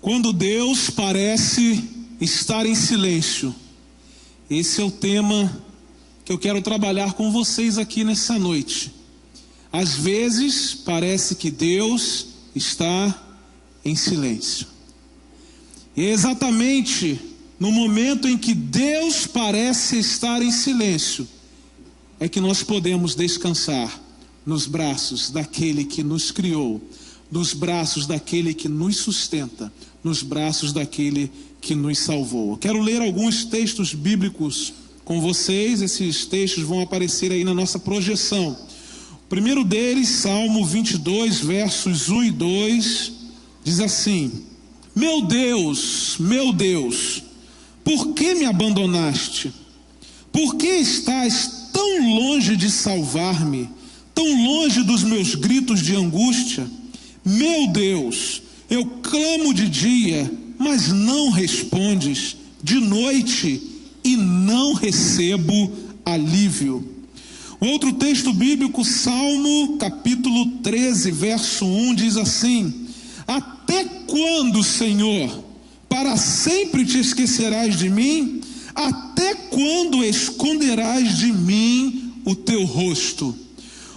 Quando Deus parece estar em silêncio. Esse é o tema que eu quero trabalhar com vocês aqui nessa noite. Às vezes parece que Deus está em silêncio. E é exatamente no momento em que Deus parece estar em silêncio, é que nós podemos descansar nos braços daquele que nos criou, nos braços daquele que nos sustenta, nos braços daquele que nos salvou. Eu quero ler alguns textos bíblicos com vocês. Esses textos vão aparecer aí na nossa projeção. O primeiro deles, Salmo 22, versos 1 e 2, diz assim: meu Deus, por que me abandonaste? Por que estás tão longe de salvar-me, tão longe dos meus gritos de angústia? Meu Deus, eu clamo de dia, mas não respondes, de noite, e não recebo alívio. Outro texto bíblico, Salmo capítulo 13, verso 1, diz assim: até quando, Senhor, para sempre te esquecerás de mim? Até quando esconderás de mim o teu rosto?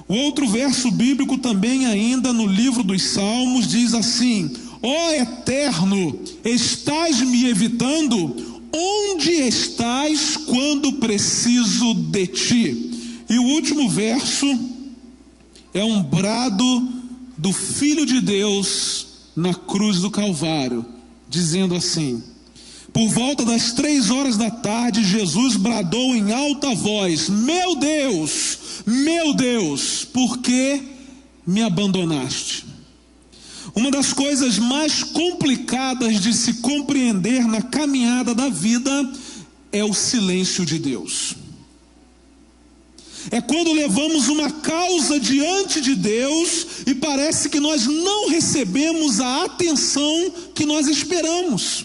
O outro verso bíblico também ainda no livro dos Salmos diz assim: ó Eterno, estás me evitando? Onde estás quando preciso de ti? E o último verso é um brado do Filho de Deus na cruz do Calvário, dizendo assim: por volta das 3 horas da tarde, Jesus bradou em alta voz: meu Deus, por que me abandonaste? Uma das coisas mais complicadas de se compreender na caminhada da vida é o silêncio de Deus. É quando levamos uma causa diante de Deus e parece que nós não recebemos a atenção que nós esperamos.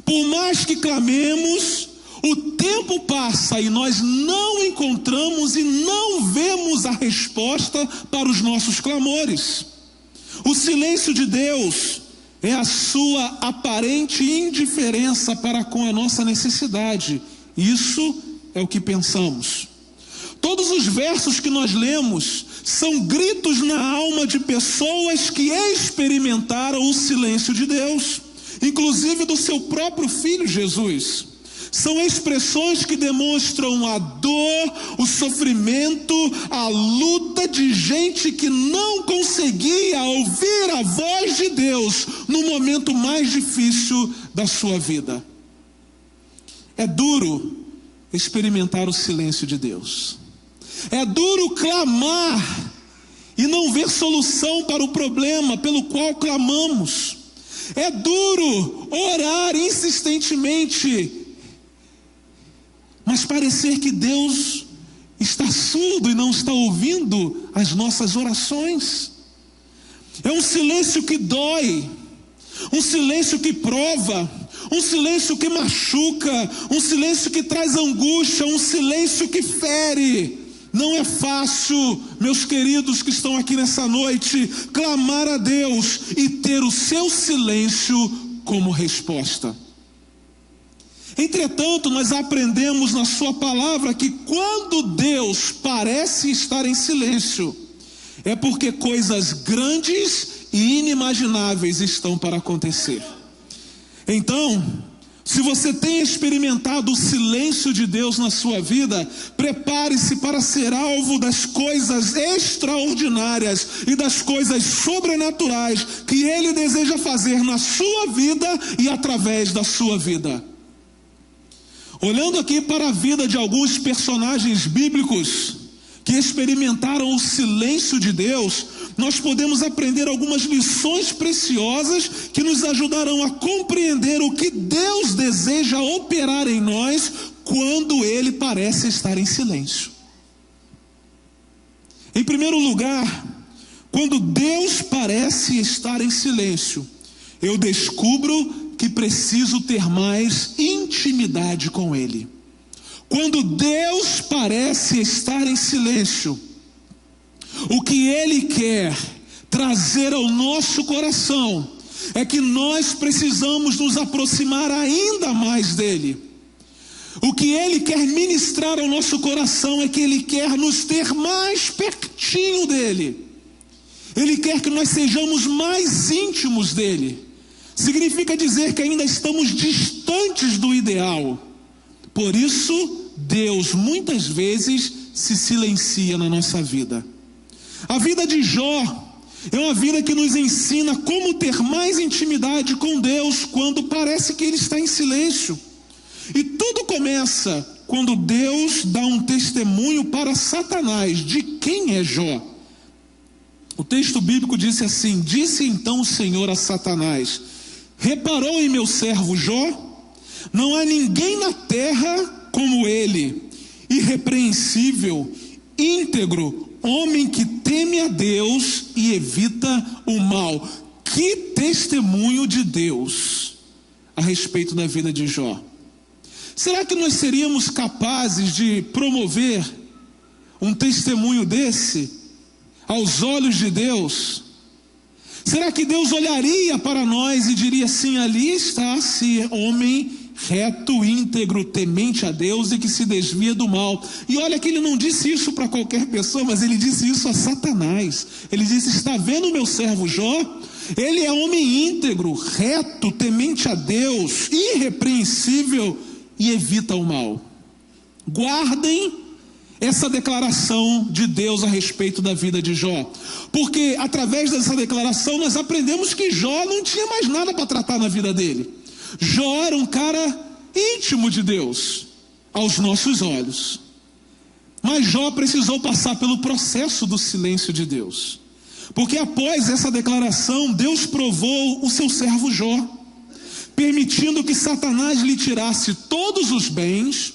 Por mais que clamemos, o tempo passa e nós não encontramos e não vemos a resposta para os nossos clamores. O silêncio de Deus é a sua aparente indiferença para com a nossa necessidade. Isso é o que pensamos. Todos os versos que nós lemos são gritos na alma de pessoas que experimentaram o silêncio de Deus, inclusive do seu próprio Filho Jesus. São expressões que demonstram a dor, o sofrimento, a luta de gente que não conseguia ouvir a voz de Deus no momento mais difícil da sua vida. É duro experimentar o silêncio de Deus. É duro clamar e não ver solução para o problema pelo qual clamamos. É duro orar insistentemente, mas parecer que Deus está surdo e não está ouvindo as nossas orações. É um silêncio que dói, um silêncio que prova, um silêncio que machuca, um silêncio que traz angústia, um silêncio que fere. Não é fácil, meus queridos que estão aqui nessa noite, clamar a Deus e ter o seu silêncio como resposta. Entretanto, nós aprendemos na sua palavra que quando Deus parece estar em silêncio, é porque coisas grandes e inimagináveis estão para acontecer. Então, se você tem experimentado o silêncio de Deus na sua vida, prepare-se para ser alvo das coisas extraordinárias e das coisas sobrenaturais que Ele deseja fazer na sua vida e através da sua vida. Olhando aqui para a vida de alguns personagens bíblicos que experimentaram o silêncio de Deus, nós podemos aprender algumas lições preciosas que nos ajudarão a compreender o que Deus deseja operar em nós quando Ele parece estar em silêncio. Em primeiro lugar, quando Deus parece estar em silêncio, eu descubro que preciso ter mais intimidade com Ele. Quando Deus parece estar em silêncio, o que Ele quer trazer ao nosso coração é que nós precisamos nos aproximar ainda mais dele. O que ele quer ministrar ao nosso coração é que ele quer nos ter mais pertinho dele. Ele quer que nós sejamos mais íntimos dele. Significa dizer que ainda estamos distantes do ideal. Por isso, Deus muitas vezes se silencia na nossa vida. A vida de Jó é uma vida que nos ensina como ter mais intimidade com Deus quando parece que ele está em silêncio. E tudo começa quando Deus dá um testemunho para Satanás de quem é Jó. O texto bíblico disse assim: disse então o Senhor a Satanás: reparou em meu servo Jó? Não há ninguém na terra como ele, irrepreensível, íntegro, homem que teme a Deus e evita o mal. Que testemunho de Deus a respeito da vida de Jó. Será que nós seríamos capazes de promover um testemunho desse aos olhos de Deus? Será que Deus olharia para nós e diria assim: ali está esse homem reto, íntegro, temente a Deus e que se desvia do mal? E olha que ele não disse isso para qualquer pessoa, mas ele disse isso a Satanás. Ele disse: está vendo o meu servo Jó? Ele é homem íntegro, reto, temente a Deus, irrepreensível e evita o mal. Guardem essa declaração de Deus a respeito da vida de Jó, porque através dessa declaração nós aprendemos que Jó não tinha mais nada para tratar na vida dele. Jó era um cara íntimo de Deus aos nossos olhos, mas Jó precisou passar pelo processo do silêncio de Deus, porque após essa declaração Deus provou o seu servo Jó, permitindo que Satanás lhe tirasse todos os bens,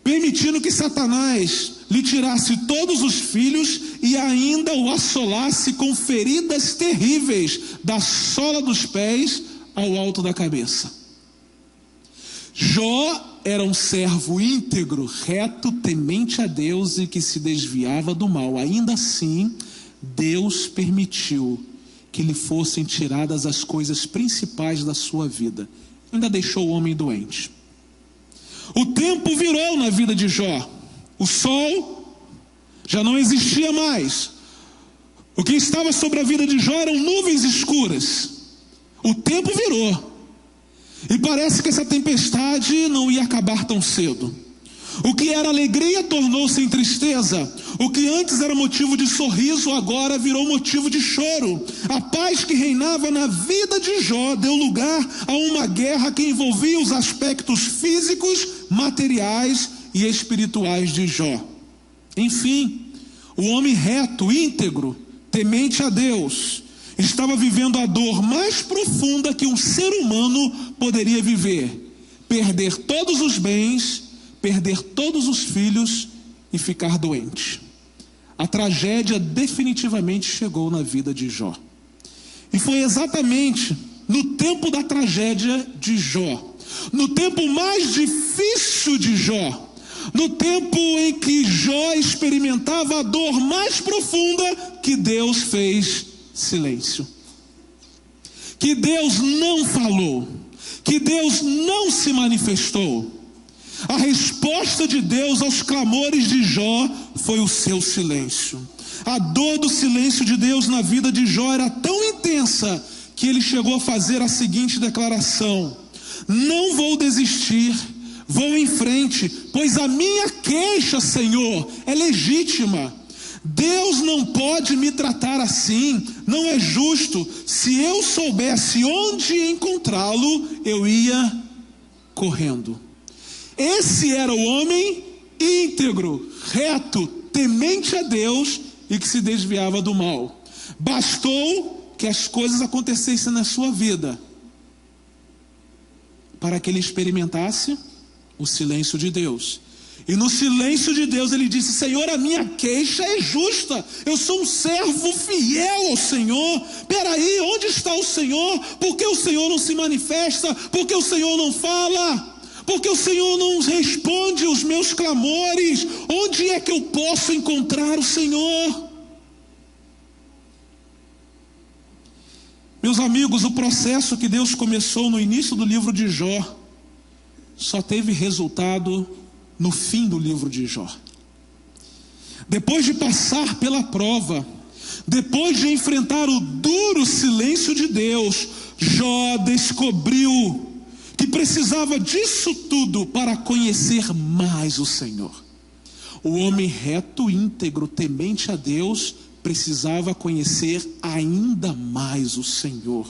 permitindo que Satanás lhe tirasse todos os filhos e ainda o assolasse com feridas terríveis, da sola dos pés ao alto da cabeça. Jó era um servo íntegro, reto, temente a Deus e que se desviava do mal. Ainda assim, Deus permitiu que lhe fossem tiradas as coisas principais da sua vida. Ainda deixou o homem doente. O tempo virou na vida de Jó. O sol já não existia mais. O que estava sobre a vida de Jó eram nuvens escuras. O tempo virou. E parece que essa tempestade não ia acabar tão cedo. O que era alegria tornou-se em tristeza. O que antes era motivo de sorriso agora virou motivo de choro. A paz que reinava na vida de Jó deu lugar a uma guerra que envolvia os aspectos físicos, materiais e espirituais de Jó. Enfim, o homem reto, íntegro, temente a Deus, estava vivendo a dor mais profunda que um ser humano poderia viver: perder todos os bens, perder todos os filhos e ficar doente. A tragédia definitivamente chegou na vida de Jó. E foi exatamente no tempo da tragédia de Jó, no tempo mais difícil de Jó, no tempo em que Jó experimentava a dor mais profunda, que Deus fez silêncio. Que Deus não falou, que Deus não se manifestou. A resposta de Deus aos clamores de Jó foi o seu silêncio. A dor do silêncio de Deus na vida de Jó era tão intensa que ele chegou a fazer a seguinte declaração: não vou desistir, vou em frente, pois a minha queixa, Senhor, é legítima. Deus não pode me tratar assim, não é justo. Se eu soubesse onde encontrá-lo, eu ia correndo. Esse era o homem íntegro, reto, temente a Deus e que se desviava do mal. Bastou que as coisas acontecessem na sua vida para que ele experimentasse o silêncio de Deus. E no silêncio de Deus ele disse: Senhor, a minha queixa é justa, eu sou um servo fiel ao Senhor. Peraí, onde está o Senhor? Por que o Senhor não se manifesta? Por que o Senhor não fala? Porque o Senhor não responde os meus clamores? Onde é que eu posso encontrar o Senhor? Meus amigos, o processo que Deus começou no início do livro de Jó só teve resultado no fim do livro de Jó. Depois de passar pela prova, depois de enfrentar o duro silêncio de Deus, Jó descobriu que precisava disso tudo para conhecer mais o Senhor. O homem reto, íntegro, temente a Deus, precisava conhecer ainda mais o Senhor.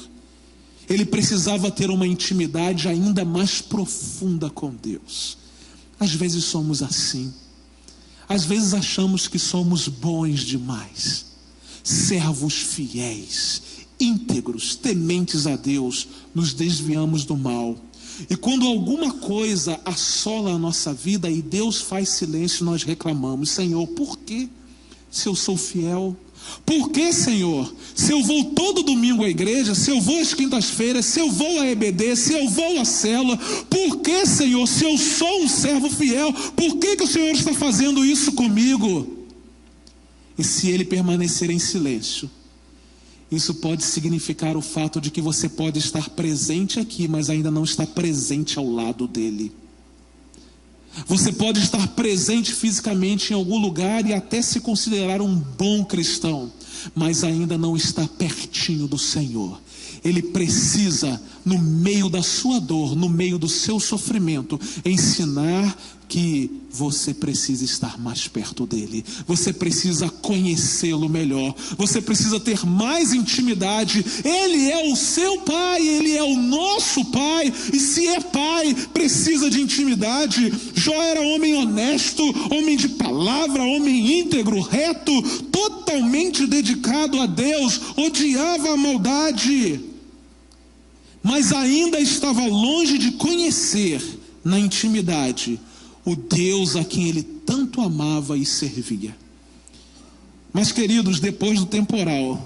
Ele precisava ter uma intimidade ainda mais profunda com Deus. Às vezes somos assim. Às vezes achamos que somos bons demais, servos fiéis, íntegros, tementes a Deus, nos desviamos do mal. E quando alguma coisa assola a nossa vida e Deus faz silêncio, nós reclamamos: Senhor, por quê? Se eu sou fiel? Por que, Senhor? Se eu vou todo domingo à igreja, se eu vou às quintas-feiras, se eu vou à EBD, se eu vou à célula, por que, Senhor? Se eu sou um servo fiel, por que o Senhor está fazendo isso comigo? E se ele permanecer em silêncio, isso pode significar o fato de que você pode estar presente aqui, mas ainda não está presente ao lado dele. Você pode estar presente fisicamente em algum lugar e até se considerar um bom cristão, mas ainda não está pertinho do Senhor. Ele precisa, no meio da sua dor, no meio do seu sofrimento, ensinar que você precisa estar mais perto dele. Você precisa conhecê-lo melhor. Você precisa ter mais intimidade. Ele é o seu pai, ele é o nosso pai. E se é pai, precisa de intimidade. Jó era homem honesto, homem de palavra, homem íntegro, reto, totalmente dedicado a Deus, odiava a maldade, mas ainda estava longe de conhecer na intimidade o Deus a quem ele tanto amava e servia. Mas, queridos, depois do temporal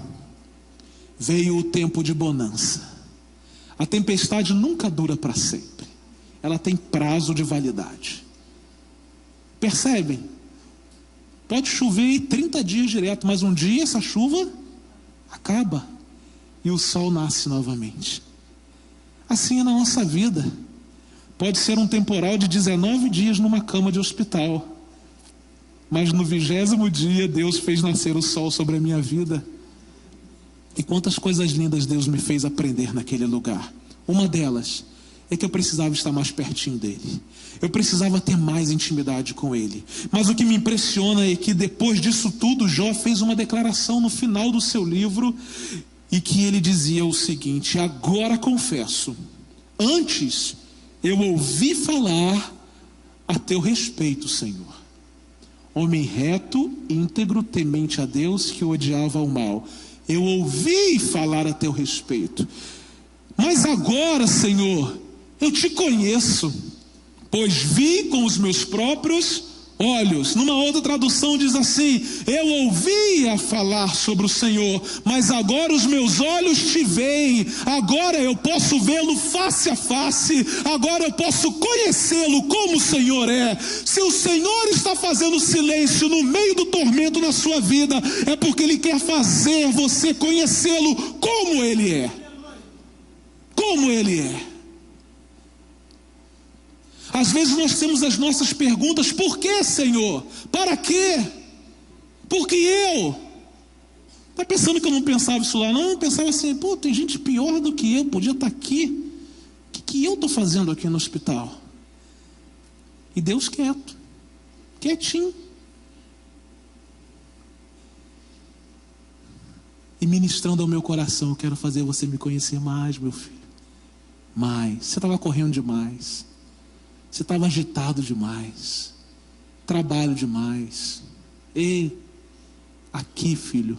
veio o tempo de bonança. A tempestade nunca dura para sempre. Ela tem prazo de validade. Percebem? Pode chover 30 dias direto, mas um dia essa chuva acaba e o sol nasce novamente. Assim é na nossa vida. Pode ser um temporal de 19 dias numa cama de hospital, mas no 20º dia Deus fez nascer o sol sobre a minha vida. E quantas coisas lindas Deus me fez aprender naquele lugar. Uma delas é que eu precisava estar mais pertinho dele. Eu precisava ter mais intimidade com ele. Mas o que me impressiona é que depois disso tudo, Jó fez uma declaração no final do seu livro, e que ele dizia o seguinte: agora confesso, antes eu ouvi falar a teu respeito, Senhor. Homem reto, íntegro, temente a Deus, que odiava o mal. Eu ouvi falar a teu respeito. Mas agora, Senhor, eu te conheço, pois vi com os meus próprios olhos. Numa outra tradução diz assim: eu ouvia falar sobre o Senhor, mas agora os meus olhos te veem. Agora eu posso vê-lo face a face. Agora eu posso conhecê-lo como o Senhor é. Se o Senhor está fazendo silêncio no meio do tormento na sua vida, é porque Ele quer fazer você conhecê-lo como Ele é. Como Ele é. Às vezes nós temos as nossas perguntas: por que, Senhor? Para quê? Por que eu? Está pensando que eu não pensava isso lá? Não, eu pensava assim: pô, tem gente pior do que eu, podia estar aqui. O que eu estou fazendo aqui no hospital? E Deus quieto, quietinho. E ministrando ao meu coração: eu quero fazer você me conhecer mais, meu filho. Mais. Você estava correndo demais. Você estava agitado demais, trabalho demais. E aqui, filho,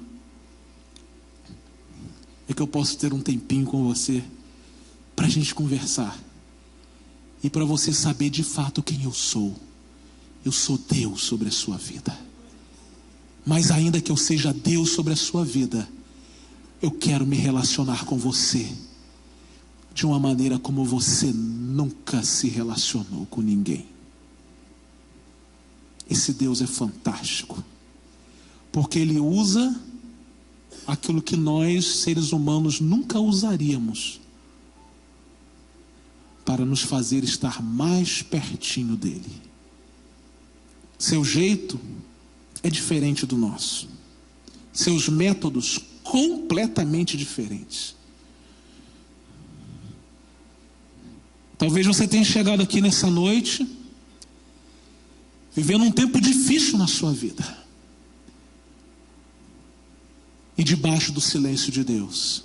é que eu posso ter um tempinho com você, para a gente conversar, e para você saber de fato quem eu sou. Eu sou Deus sobre a sua vida. Mas ainda que eu seja Deus sobre a sua vida, eu quero me relacionar com você de uma maneira como você nunca se relacionou com ninguém. Esse Deus é fantástico, porque Ele usa aquilo que nós, seres humanos, nunca usaríamos para nos fazer estar mais pertinho dele. Seu jeito é diferente do nosso. Seus métodos completamente diferentes. Talvez você tenha chegado aqui nessa noite vivendo um tempo difícil na sua vida. E debaixo do silêncio de Deus,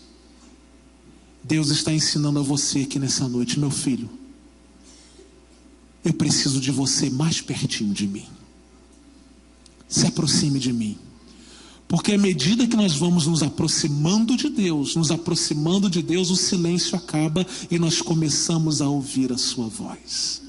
Deus está ensinando a você aqui nessa noite: meu filho, eu preciso de você mais pertinho de mim. Se aproxime de mim. Porque à medida que nós vamos nos aproximando de Deus, o silêncio acaba e nós começamos a ouvir a sua voz.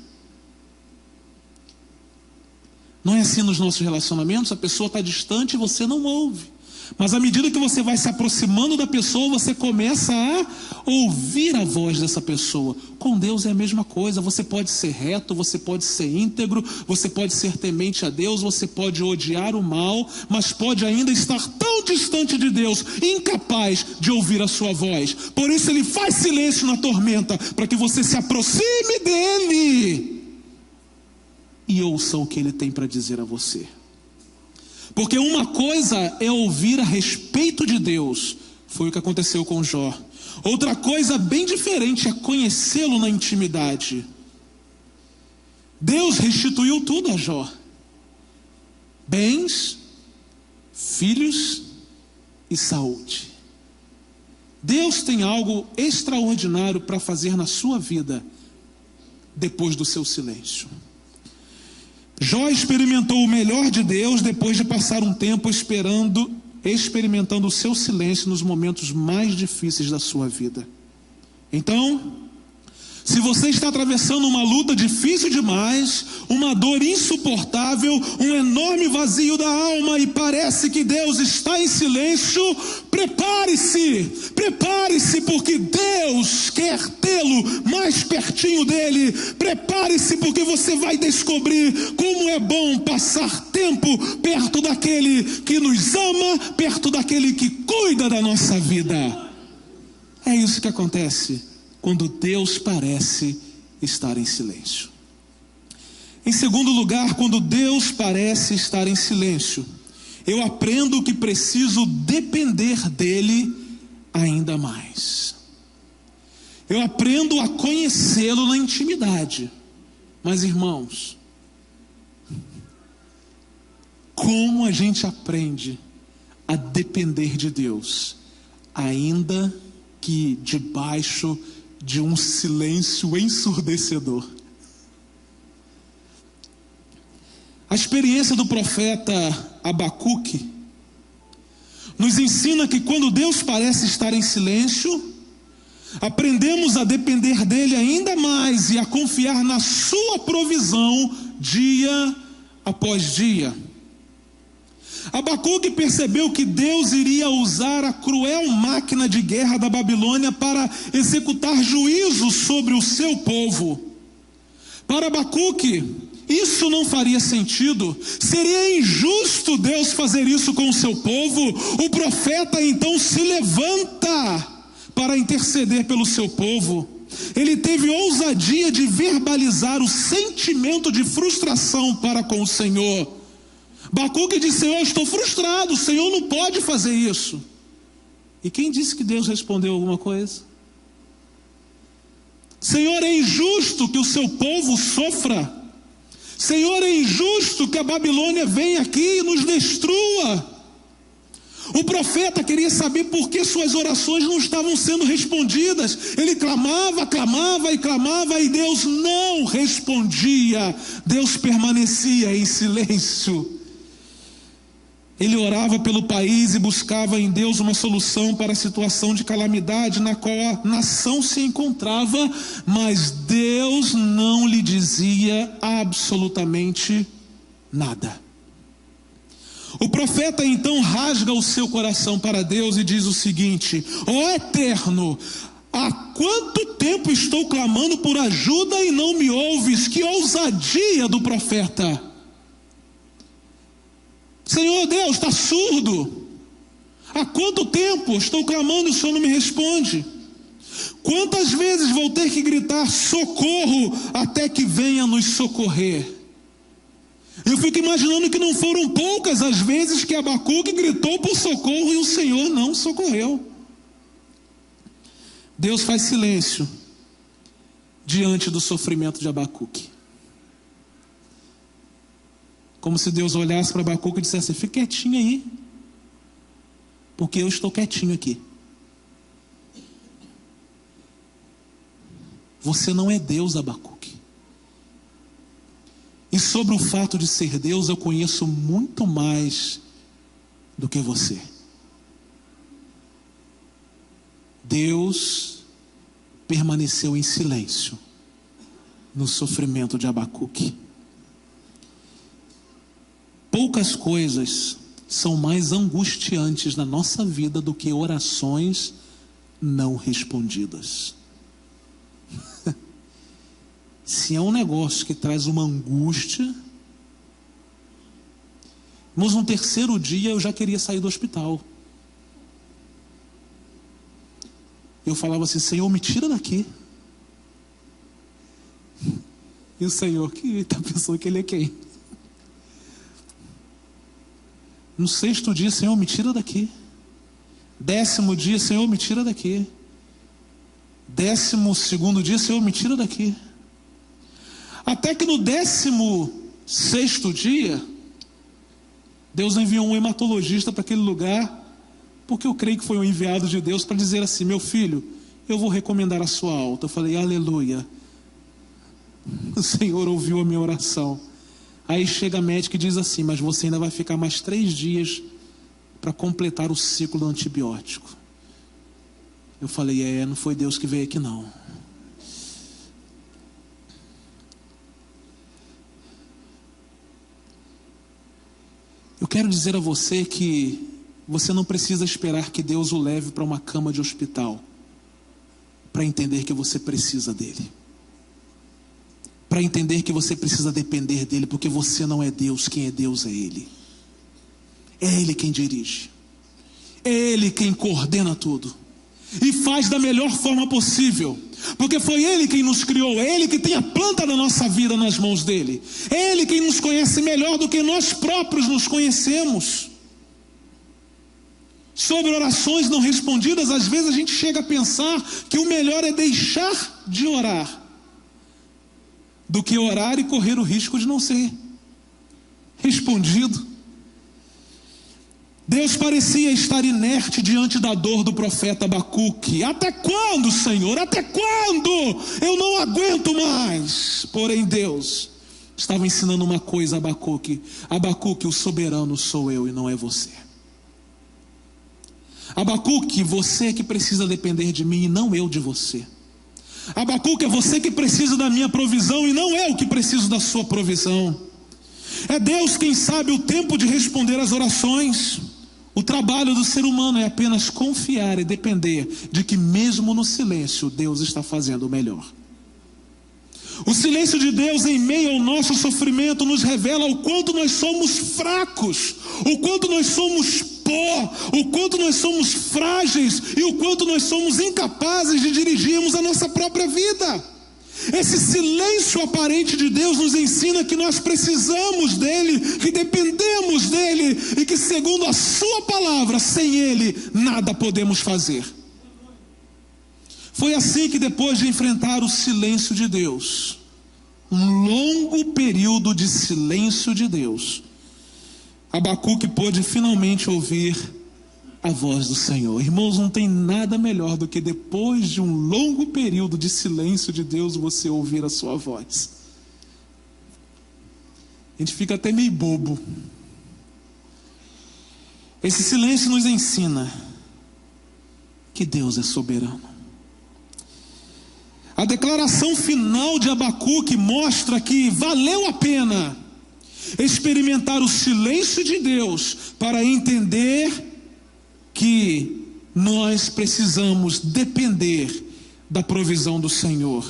Não é assim nos nossos relacionamentos? A pessoa está distante e você não ouve. Mas à medida que você vai se aproximando da pessoa, você começa a ouvir a voz dessa pessoa. Com Deus é a mesma coisa. Você pode ser reto, você pode ser íntegro, você pode ser temente a Deus, você pode odiar o mal, mas pode ainda estar tão distante de Deus, incapaz de ouvir a sua voz. Por isso ele faz silêncio na tormenta, para que você se aproxime dele e ouça o que ele tem para dizer a você. Porque uma coisa é ouvir a respeito de Deus, foi o que aconteceu com Jó. Outra coisa bem diferente é conhecê-lo na intimidade. Deus restituiu tudo a Jó: bens, filhos e saúde. Deus tem algo extraordinário para fazer na sua vida depois do seu silêncio. Jó experimentou o melhor de Deus depois de passar um tempo experimentando o seu silêncio nos momentos mais difíceis da sua vida. Então, se você está atravessando uma luta difícil demais, uma dor insuportável, um enorme vazio da alma e parece que Deus está em silêncio, prepare-se, porque Deus quer tê-lo mais pertinho dele. Prepare-se, porque você vai descobrir como é bom passar tempo perto daquele que nos ama, perto daquele que cuida da nossa vida. É isso que acontece quando Deus parece estar em silêncio. Em segundo lugar, quando Deus parece estar em silêncio, eu aprendo que preciso depender dele ainda mais. Eu aprendo a conhecê-lo na intimidade. Mas, irmãos, como a gente aprende a depender de Deus, ainda que debaixo de um silêncio ensurdecedor? A experiência do profeta Abacuque nos ensina que quando Deus parece estar em silêncio, aprendemos a depender dele ainda mais e a confiar na sua provisão dia após dia. Abacuque percebeu que Deus iria usar a cruel máquina de guerra da Babilônia para executar juízo sobre o seu povo. Para Abacuque, isso não faria sentido. Seria injusto Deus fazer isso com o seu povo. O profeta então se levanta para interceder pelo seu povo. Ele teve ousadia de verbalizar o sentimento de frustração para com o Senhor. Abacuque disse: Senhor, eu estou frustrado, o Senhor não pode fazer isso. E quem disse que Deus respondeu alguma coisa? Senhor, é injusto que o seu povo sofra. Senhor, é injusto que a Babilônia venha aqui e nos destrua. O profeta queria saber por que suas orações não estavam sendo respondidas. Ele clamava e Deus não respondia. Deus permanecia em silêncio. Ele orava pelo país e buscava em Deus uma solução para a situação de calamidade na qual a nação se encontrava, mas Deus não lhe dizia absolutamente nada. O profeta então rasga o seu coração para Deus e diz o seguinte: ó Eterno, há quanto tempo estou clamando por ajuda e não me ouves? Que ousadia do profeta! Senhor Deus, está surdo? Há quanto tempo estou clamando e o Senhor não me responde? Quantas vezes vou ter que gritar socorro até que venha nos socorrer? Eu fico imaginando que não foram poucas as vezes que Abacuque gritou por socorro e o Senhor não socorreu. Deus faz silêncio diante do sofrimento de Abacuque. Como se Deus olhasse para Abacuque e dissesse: fique quietinho aí, porque eu estou quietinho aqui. Você não é Deus, Abacuque. E sobre o fato de ser Deus, eu conheço muito mais do que você. Deus permaneceu em silêncio no sofrimento de Abacuque. Poucas coisas são mais angustiantes na nossa vida do que orações não respondidas. Se é um negócio que traz uma angústia, mas no terceiro dia eu já queria sair do hospital. Eu falava assim: Senhor, me tira daqui. E o Senhor, que está pensando que Ele é quem? No sexto dia, Senhor, me tira daqui. 10º dia, Senhor, me tira daqui. 12º dia, Senhor, me tira daqui. Até que no 16º dia, Deus enviou um hematologista para aquele lugar, porque eu creio que foi um enviado de Deus para dizer assim: meu filho, eu vou recomendar a sua alta. Eu falei: aleluia, o Senhor ouviu a minha oração. Aí chega a médica e diz assim: mas você ainda vai ficar mais 3 dias para completar o ciclo do antibiótico. Eu falei: não foi Deus que veio aqui não. Eu quero dizer a você que você não precisa esperar que Deus o leve para uma cama de hospital para entender que você precisa dele, para entender que você precisa depender dele, porque você não é Deus. Quem é Deus é Ele. É Ele quem dirige, é Ele quem coordena tudo e faz da melhor forma possível, porque foi Ele quem nos criou, é Ele que tem a planta da nossa vida nas mãos dele, é Ele quem nos conhece melhor do que nós próprios nos conhecemos. Sobre orações não respondidas, às vezes a gente chega a pensar que o melhor é deixar de orar do que orar e correr o risco de não ser respondido. Deus parecia estar inerte diante da dor do profeta Abacuque. Até quando, Senhor? Até quando? Eu não aguento mais. Porém Deus estava ensinando uma coisa a Abacuque: Abacuque, o soberano sou eu e não é você. Abacuque, você que precisa depender de mim e não eu de você. Abacuque, é você que precisa da minha provisão e não eu que preciso da sua provisão. É Deus quem sabe o tempo de responder às orações. O trabalho do ser humano é apenas confiar e depender de que mesmo no silêncio Deus está fazendo o melhor. O silêncio de Deus em meio ao nosso sofrimento nos revela o quanto nós somos fracos, o quanto nós somos pó, o quanto nós somos frágeis e o quanto nós somos incapazes de dirigirmos a nossa própria vida. Esse silêncio aparente de Deus nos ensina que nós precisamos dele, que dependemos dele e que, segundo a sua palavra, sem ele nada podemos fazer. Foi assim que, depois de enfrentar o silêncio de Deus, um longo período de silêncio de Deus, Abacuque pôde finalmente ouvir a voz do Senhor. Irmãos, não tem nada melhor do que depois de um longo período de silêncio de Deus, você ouvir a sua voz. A gente fica até meio bobo. Esse silêncio nos ensina que Deus é soberano. A declaração final de Abacuque mostra que valeu a pena experimentar o silêncio de Deus para entender que nós precisamos depender da provisão do Senhor.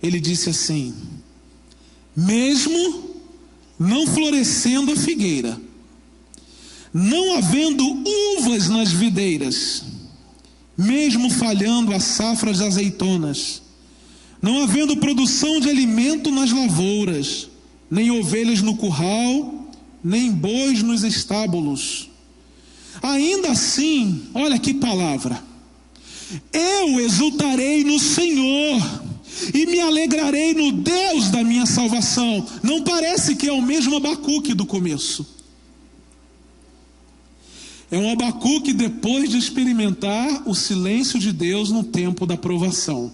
Ele disse assim: mesmo não florescendo a figueira, não havendo uvas nas videiras, mesmo falhando a safra de azeitonas, não havendo produção de alimento nas lavouras, nem ovelhas no curral, nem bois nos estábulos. Ainda assim, olha que palavra, eu exultarei no Senhor e me alegrarei no Deus da minha salvação. Não parece que é o mesmo Abacuque do começo? É um Abacuque depois de experimentar o silêncio de Deus no tempo da provação.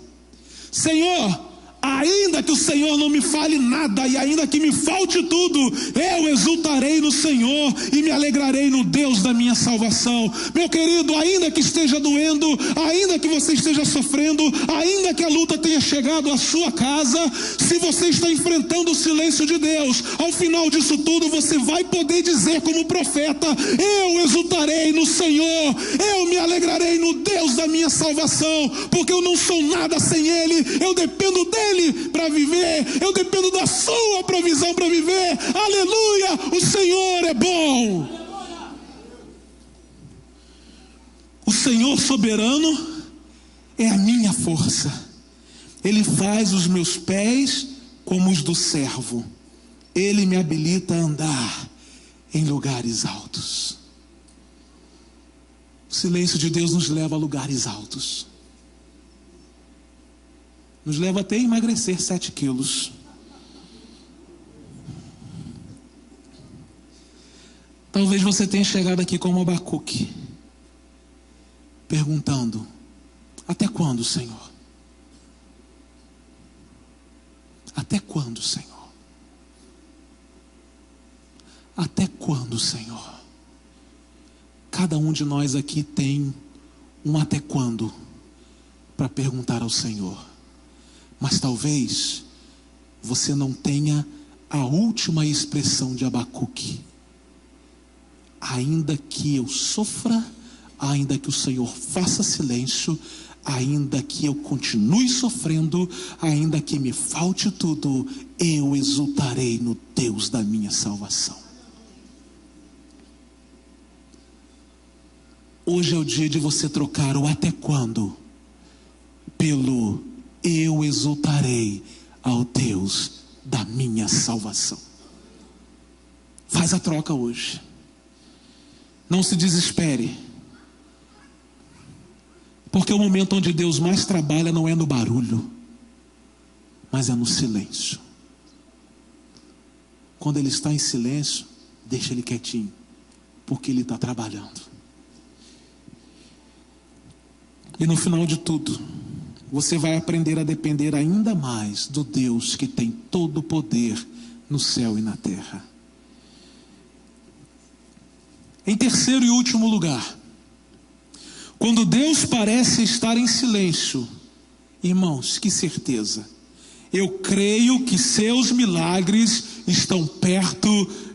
Senhor, ainda que o Senhor não me fale nada, e ainda que me falte tudo, eu exultarei no Senhor e me alegrarei no Deus da minha salvação. Meu querido, ainda que esteja doendo, ainda que você esteja sofrendo, ainda que a luta tenha chegado à sua casa, se você está enfrentando o silêncio de Deus, ao final disso tudo você vai poder dizer como profeta: eu exultarei no Senhor, eu me alegrarei no Deus da minha salvação, porque eu não sou nada sem Ele, eu dependo dEle para viver, eu dependo da sua provisão para viver. Aleluia, o Senhor é bom. O Senhor soberano é a minha força. Ele faz os meus pés como os do servo. Ele me habilita a andar em lugares altos. O silêncio de Deus nos leva a lugares altos. Nos leva até a emagrecer 7 quilos. Talvez você tenha chegado aqui como Abacuque, perguntando: até quando, Senhor? Até quando, Senhor? Até quando, Senhor? Cada um de nós aqui tem um até quando para perguntar ao Senhor. Mas talvez você não tenha a última expressão de Abacuque. Ainda que eu sofra, ainda que o Senhor faça silêncio, ainda que eu continue sofrendo, ainda que me falte tudo, eu exultarei no Deus da minha salvação. Hoje é o dia de você trocar o até quando pelo eu exultarei ao Deus da minha salvação. Faz a troca hoje. Não se desespere. Porque o momento onde Deus mais trabalha não é no barulho, mas é no silêncio. Quando Ele está em silêncio, deixa Ele quietinho, porque Ele está trabalhando. E no final de tudo, você vai aprender a depender ainda mais do Deus que tem todo o poder no céu e na terra. Em terceiro e último lugar, quando Deus parece estar em silêncio, irmãos, que certeza, eu creio que seus milagres estão perto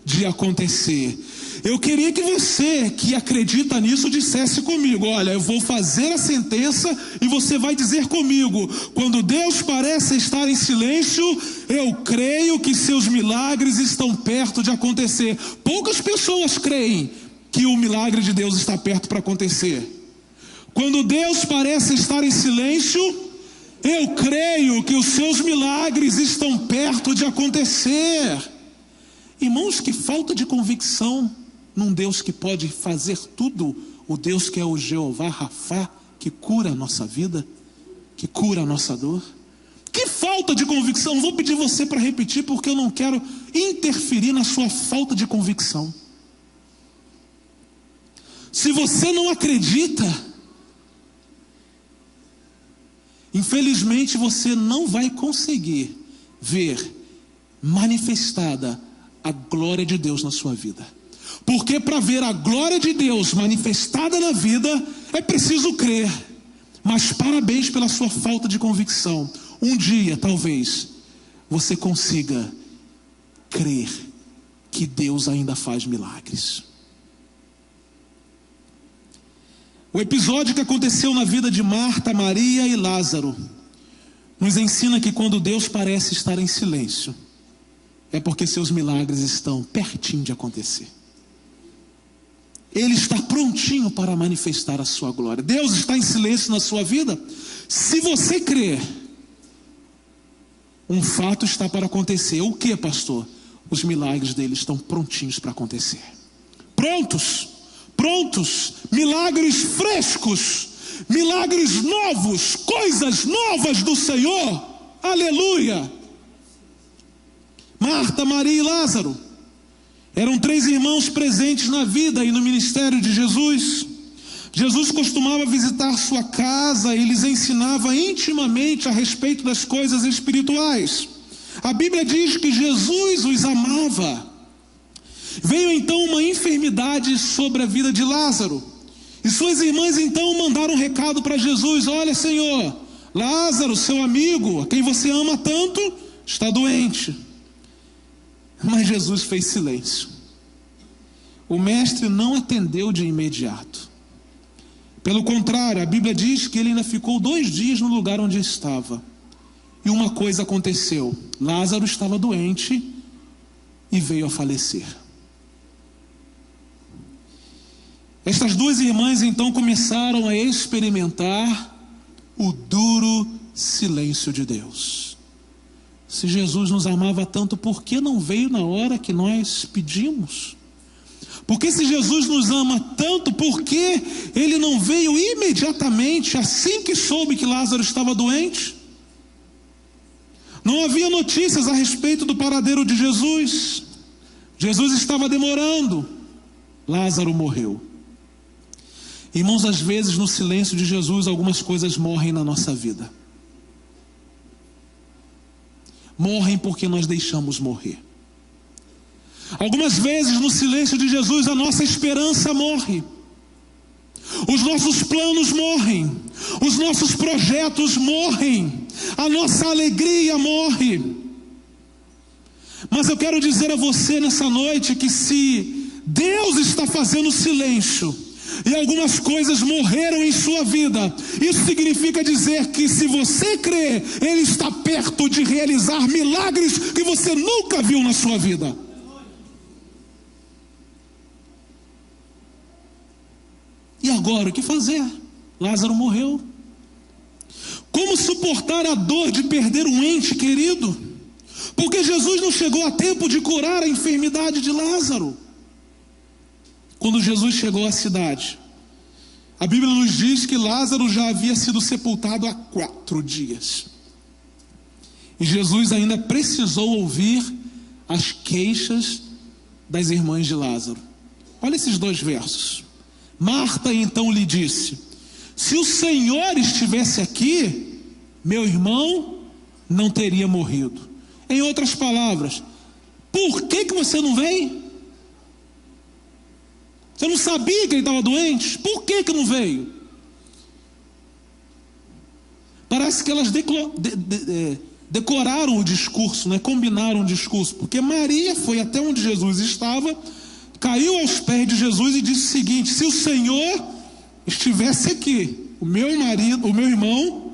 de acontecer. Eu queria que você que acredita nisso dissesse comigo: olha, eu vou fazer a sentença e você vai dizer comigo: quando Deus parece estar em silêncio, eu creio que seus milagres estão perto de acontecer. Poucas pessoas creem que o milagre de Deus está perto para acontecer. Quando Deus parece estar em silêncio, eu creio que os seus milagres estão perto de acontecer. Irmãos, que falta de convicção num Deus que pode fazer tudo, o Deus que é o Jeová Rafá, que cura a nossa vida, que cura a nossa dor. Que falta de convicção. Vou pedir você para repetir, porque eu não quero interferir na sua falta de convicção. Se você não acredita, infelizmente você não vai conseguir ver manifestada a glória de Deus na sua vida. Porque para ver a glória de Deus manifestada na vida, é preciso crer. Mas parabéns pela sua falta de convicção. Um dia, talvez, você consiga crer que Deus ainda faz milagres. O episódio que aconteceu na vida de Marta, Maria e Lázaro nos ensina que quando Deus parece estar em silêncio, é porque seus milagres estão pertinho de acontecer. Ele está prontinho para manifestar a sua glória. Deus está em silêncio na sua vida? Se você crer, um fato está para acontecer. O que, pastor? Os milagres dele estão prontinhos para acontecer. Prontos, milagres frescos, milagres novos, coisas novas do Senhor. Aleluia! Marta, Maria e Lázaro eram 3 irmãos presentes na vida e no ministério de Jesus. Jesus costumava visitar sua casa e lhes ensinava intimamente a respeito das coisas espirituais. A Bíblia diz que Jesus os amava. Veio então uma enfermidade sobre a vida de Lázaro. E suas irmãs então mandaram um recado para Jesus: olha, Senhor, Lázaro, seu amigo, a quem você ama tanto, está doente. Mas Jesus fez silêncio. O mestre não atendeu de imediato. Pelo contrário, a Bíblia diz que ele ainda ficou 2 dias no lugar onde estava. E uma coisa aconteceu: Lázaro estava doente e veio a falecer. Estas 2 irmãs então começaram a experimentar o duro silêncio de Deus. Se Jesus nos amava tanto, por que não veio na hora que nós pedimos? Porque se Jesus nos ama tanto, por que ele não veio imediatamente assim que soube que Lázaro estava doente? Não havia notícias a respeito do paradeiro de Jesus. Jesus estava demorando. Lázaro morreu. Irmãos, às vezes no silêncio de Jesus algumas coisas morrem na nossa vida. Morrem porque nós deixamos morrer. Algumas vezes no silêncio de Jesus a nossa esperança morre. Os nossos planos morrem. Os nossos projetos morrem. A nossa alegria morre. Mas eu quero dizer a você nessa noite que se Deus está fazendo silêncio e algumas coisas morreram em sua vida, isso significa dizer que se você crê, Ele está perto de realizar milagres que você nunca viu na sua vida. E agora, o que fazer? Lázaro morreu. Como suportar a dor de perder um ente querido? Porque Jesus não chegou a tempo de curar a enfermidade de Lázaro. Quando Jesus chegou à cidade, a Bíblia nos diz que Lázaro já havia sido sepultado há 4 dias. E Jesus ainda precisou ouvir as queixas das irmãs de Lázaro. Olha esses 2 versos. Marta então lhe disse: se o Senhor estivesse aqui, meu irmão não teria morrido. Em outras palavras, por que você não vem? Você não sabia que ele estava doente? Por que não veio? Parece que elas decoraram o discurso, né? Combinaram o discurso, porque Maria foi até onde Jesus estava, caiu aos pés de Jesus e disse o seguinte: se o Senhor estivesse aqui, o meu irmão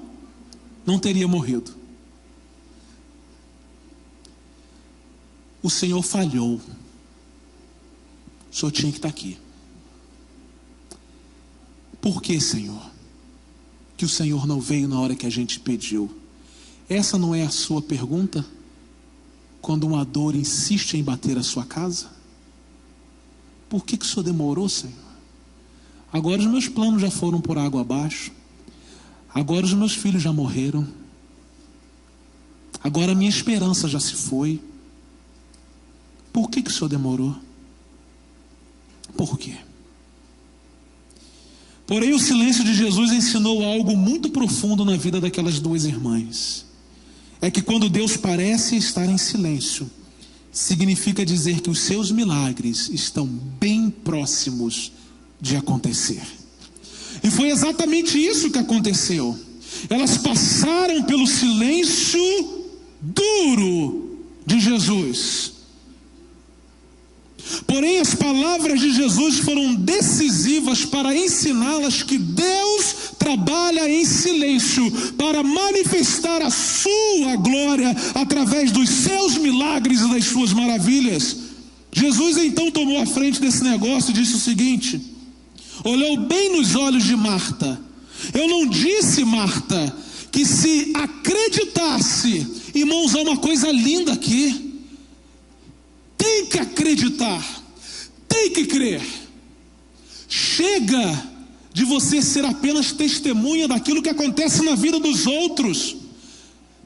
não teria morrido. O Senhor falhou. O Senhor tinha que estar aqui. Por que, Senhor? Que o Senhor não veio na hora que a gente pediu? Essa não é a sua pergunta? Quando uma dor insiste em bater a sua casa? Por que o Senhor demorou, Senhor? Agora os meus planos já foram por água abaixo. Agora os meus filhos já morreram. Agora a minha esperança já se foi. Por que o Senhor demorou? Por quê? Porém, o silêncio de Jesus ensinou algo muito profundo na vida daquelas 2 irmãs. É que quando Deus parece estar em silêncio, significa dizer que os seus milagres estão bem próximos de acontecer. E foi exatamente isso que aconteceu. Elas passaram pelo silêncio duro de Jesus. Porém, as palavras de Jesus foram decisivas para ensiná-las que Deus trabalha em silêncio para manifestar a sua glória através dos seus milagres e das suas maravilhas. Jesus então tomou a frente desse negócio e disse o seguinte, olhou bem nos olhos de Marta. Eu não disse, Marta, que se acreditasse, irmãos, há uma coisa linda aqui. Tem que acreditar, tem que crer. Chega de você ser apenas testemunha daquilo que acontece na vida dos outros.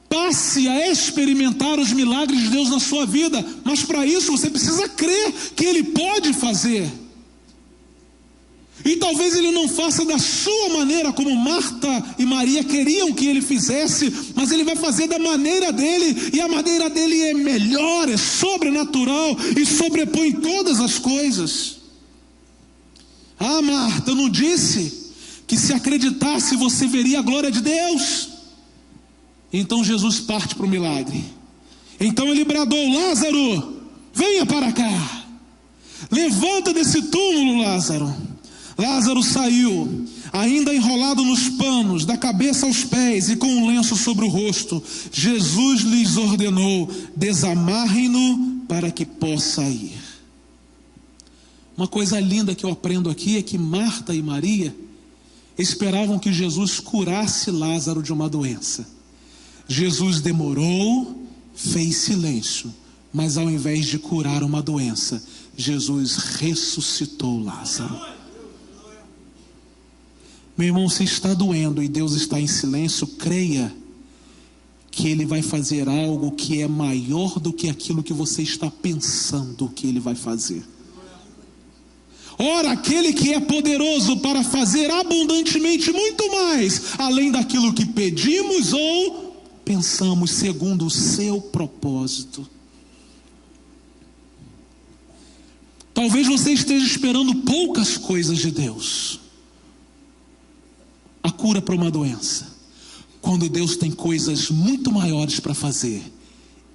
Passe a experimentar os milagres de Deus na sua vida, mas para isso você precisa crer que Ele pode fazer. E talvez Ele não faça da sua maneira como Marta e Maria queriam que Ele fizesse, mas Ele vai fazer da maneira dEle, e a maneira dEle é melhor, é sobrenatural e sobrepõe todas as coisas. Ah, Marta, eu não disse que se acreditasse você veria a glória de Deus? Então Jesus parte para o milagre. Então ele bradou, Lázaro, venha para cá. Levanta desse túmulo, Lázaro. Lázaro saiu, ainda enrolado nos panos, da cabeça aos pés e com um lenço sobre o rosto. Jesus lhes ordenou, desamarrem-no para que possa ir. Uma coisa linda que eu aprendo aqui é que Marta e Maria esperavam que Jesus curasse Lázaro de uma doença. Jesus demorou, fez silêncio, mas ao invés de curar uma doença, Jesus ressuscitou Lázaro. Meu irmão, se está doendo e Deus está em silêncio, creia que Ele vai fazer algo que é maior do que aquilo que você está pensando que Ele vai fazer. Ora, aquele que é poderoso para fazer abundantemente muito mais, além daquilo que pedimos ou pensamos, segundo o seu propósito. Talvez você esteja esperando poucas coisas de Deus. A cura para uma doença. Quando Deus tem coisas muito maiores para fazer,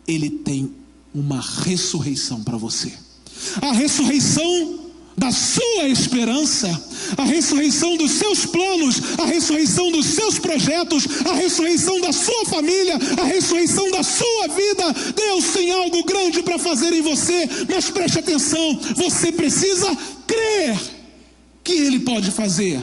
Ele tem uma ressurreição para você. A ressurreição da sua esperança, a ressurreição dos seus planos, a ressurreição dos seus projetos, a ressurreição da sua família, a ressurreição da sua vida. Deus tem algo grande para fazer em você, mas preste atenção, você precisa crer que Ele pode fazer.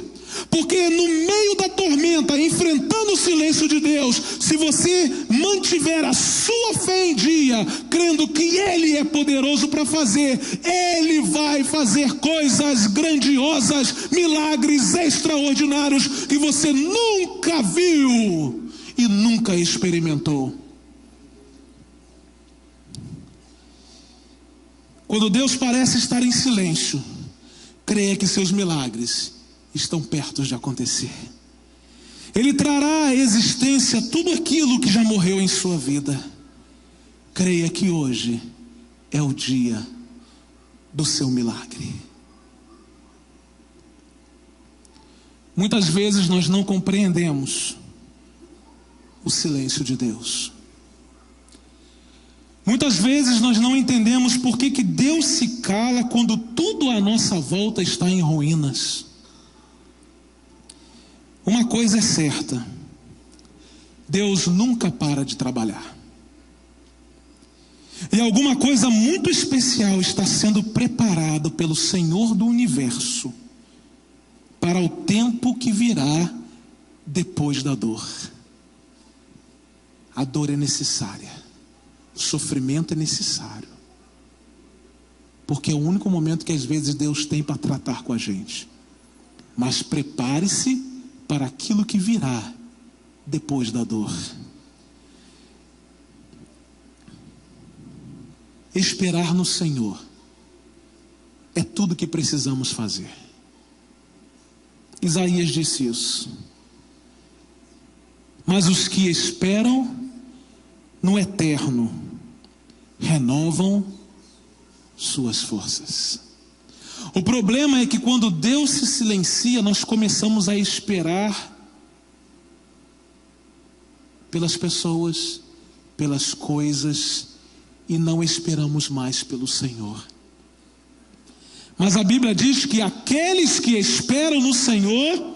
Porque no meio da tormenta, enfrentando o silêncio de Deus, se você mantiver a sua fé em dia, crendo que Ele é poderoso para fazer, Ele vai fazer coisas grandiosas, milagres extraordinários que você nunca viu e nunca experimentou. Quando Deus parece estar em silêncio, creia que seus milagres estão perto de acontecer. Ele trará à existência tudo aquilo que já morreu em sua vida. Creia que hoje é o dia do seu milagre. Muitas vezes nós não compreendemos o silêncio de Deus. Muitas vezes nós não entendemos por que Deus se cala quando tudo à nossa volta está em ruínas. Uma coisa é certa, Deus nunca para de trabalhar. E alguma coisa muito especial está sendo preparado pelo Senhor do Universo para o tempo que virá depois da dor. A dor é necessária, o sofrimento é necessário, porque é o único momento que às vezes Deus tem para tratar com a gente. Mas prepare-se para aquilo que virá depois da dor. Esperar no Senhor é tudo que precisamos fazer. Isaías disse isso. Mas os que esperam no eterno renovam suas forças. O problema é que quando Deus se silencia, nós começamos a esperar pelas pessoas, pelas coisas, e não esperamos mais pelo Senhor. Mas a Bíblia diz que aqueles que esperam no Senhor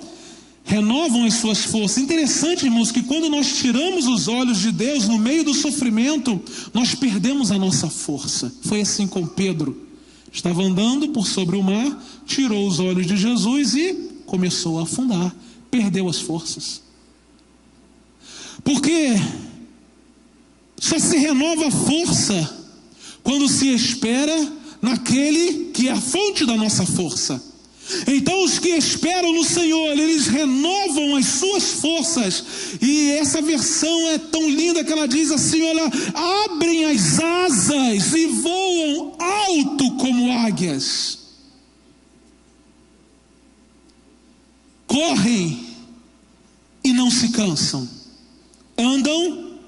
renovam as suas forças. Interessante, irmãos, que quando nós tiramos os olhos de Deus no meio do sofrimento, nós perdemos a nossa força. Foi assim com Pedro. Estava andando por sobre o mar, tirou os olhos de Jesus e começou a afundar, perdeu as forças. Porque só se renova a força quando se espera naquele que é a fonte da nossa força. Então os que esperam no Senhor, eles renovam as suas forças. E essa versão é tão linda que ela diz assim, olha, abrem as asas e voam alto como águias. Correm e não se cansam. Andam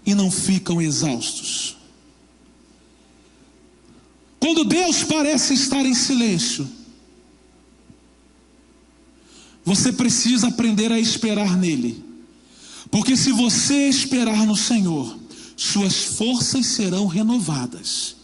e não ficam exaustos. Quando Deus parece estar em silêncio, você precisa aprender a esperar nele. Porque se você esperar no Senhor, suas forças serão renovadas.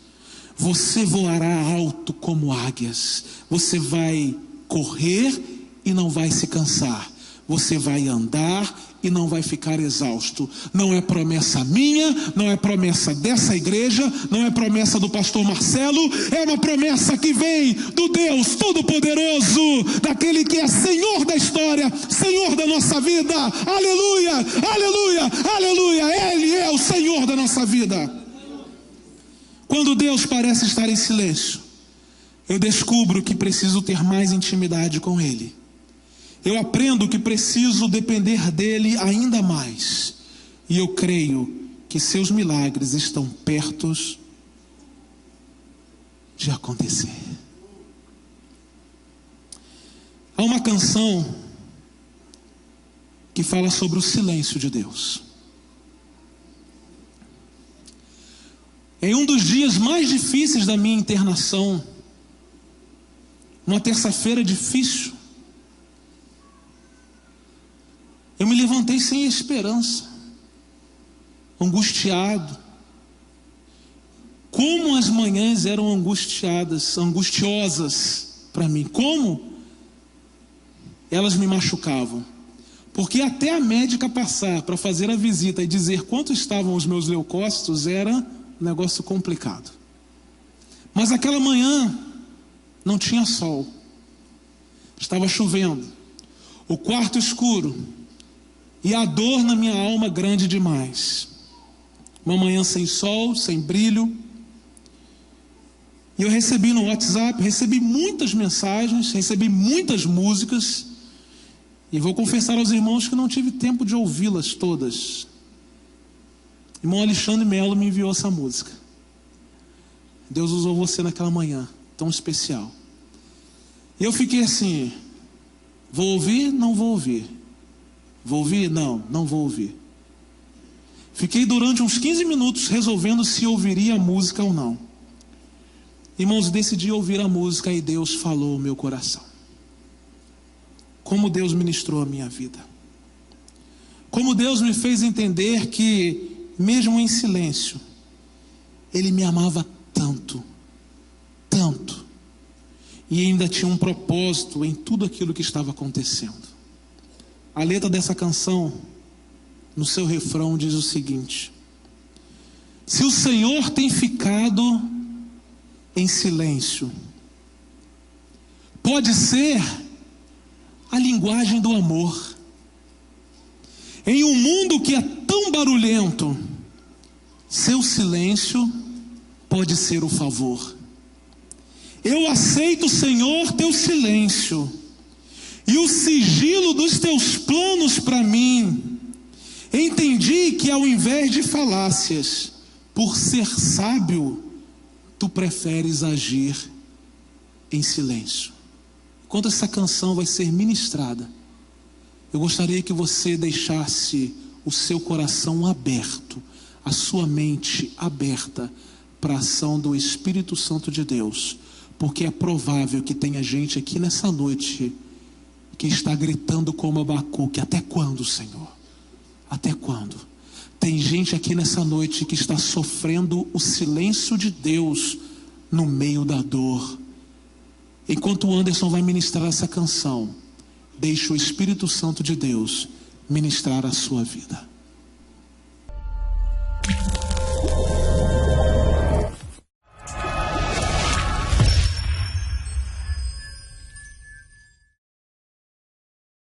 Você voará alto como águias. Você vai correr e não vai se cansar. Você vai andar e não vai ficar exausto. Não é promessa minha, não é promessa dessa igreja, não é promessa do pastor Marcelo, é uma promessa que vem do Deus Todo-Poderoso, daquele que é Senhor da história, Senhor da nossa vida. Aleluia, aleluia, aleluia. Ele é o Senhor da nossa vida. Quando Deus parece estar em silêncio, eu descubro que preciso ter mais intimidade com Ele. Eu aprendo que preciso depender dele ainda mais. E eu creio que seus milagres estão perto de acontecer. Há uma canção que fala sobre o silêncio de Deus. Em um dos dias mais difíceis da minha internação, numa terça-feira difícil, eu me levantei sem esperança, angustiado. Como as manhãs eram angustiosas para mim. Como elas me machucavam. Porque até a médica passar para fazer a visita e dizer quanto estavam os meus leucócitos era um negócio complicado. Mas aquela manhã não tinha sol. Estava chovendo. O quarto escuro. E a dor na minha alma grande demais. Uma manhã sem sol, sem brilho. E eu recebi no WhatsApp, recebi muitas mensagens, recebi muitas músicas. E vou confessar aos irmãos que não tive tempo de ouvi-las todas. Irmão Alexandre Melo me enviou essa música. Deus usou você naquela manhã tão especial. E eu fiquei assim, vou ouvir? Não vou ouvir. Vou ouvir? Não, não vou ouvir. Fiquei durante uns 15 minutos resolvendo se ouviria a música ou não. Irmãos, decidi ouvir a música e Deus falou ao meu coração. Como Deus ministrou a minha vida. Como Deus me fez entender que, mesmo em silêncio, Ele me amava tanto, tanto. E ainda tinha um propósito em tudo aquilo que estava acontecendo. A letra dessa canção, no seu refrão, diz o seguinte: se o Senhor tem ficado em silêncio, pode ser a linguagem do amor. Em um mundo que é tão barulhento, seu silêncio pode ser o favor. Eu aceito, Senhor, teu silêncio e o sigilo dos teus planos para mim. Entendi que ao invés de falácias, por ser sábio, tu preferes agir em silêncio. Enquanto essa canção vai ser ministrada, eu gostaria que você deixasse o seu coração aberto, a sua mente aberta para a ação do Espírito Santo de Deus, porque é provável que tenha gente aqui nessa noite que está gritando como Abacuque: até quando, Senhor? Até quando? Tem gente aqui nessa noite que está sofrendo o silêncio de Deus no meio da dor. Enquanto o Anderson vai ministrar essa canção, deixe o Espírito Santo de Deus ministrar a sua vida.